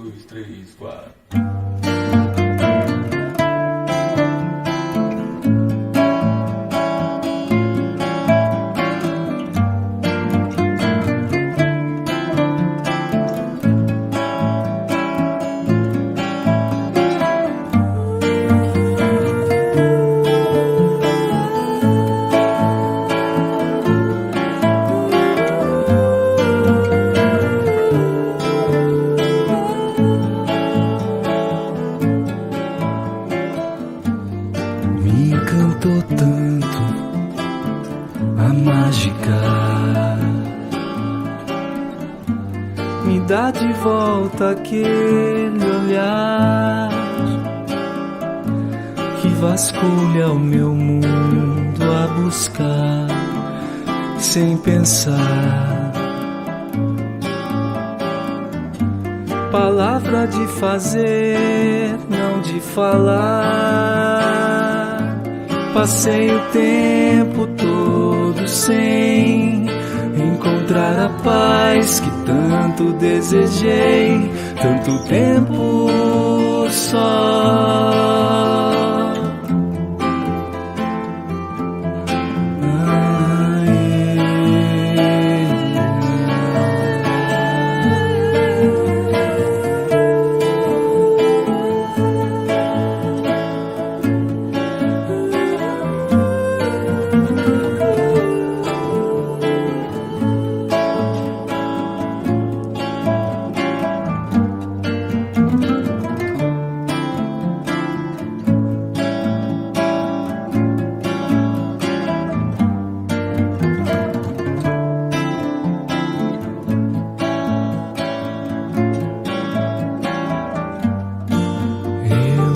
dois, três, quatro. Me encantou tanto a mágica, me dá de volta aquele olhar que vasculha o meu mundo a buscar sem pensar. Palavra de fazer, não de falar. Passei o tempo todo sem encontrar a paz que tanto desejei, tanto tempo só.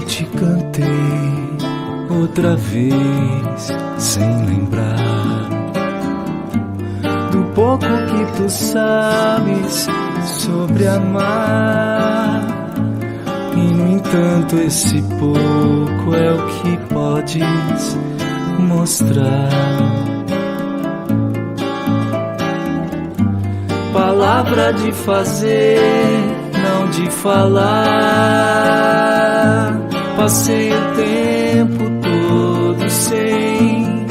Te cantei outra vez sem lembrar do pouco que tu sabes sobre amar. E no entanto esse pouco é o que podes mostrar. Palavra de fazer, não de falar. Passei o tempo todo sem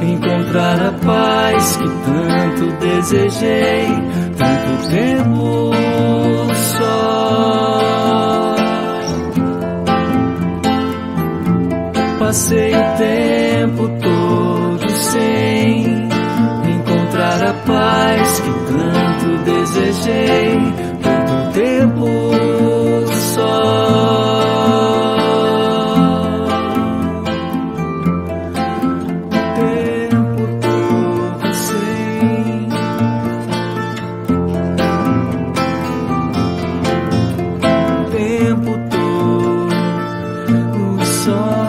encontrar a paz que tanto desejei, tanto tempo só. Passei o tempo todo sem encontrar a paz que tanto desejei, tanto tempo só. Tempo todo só.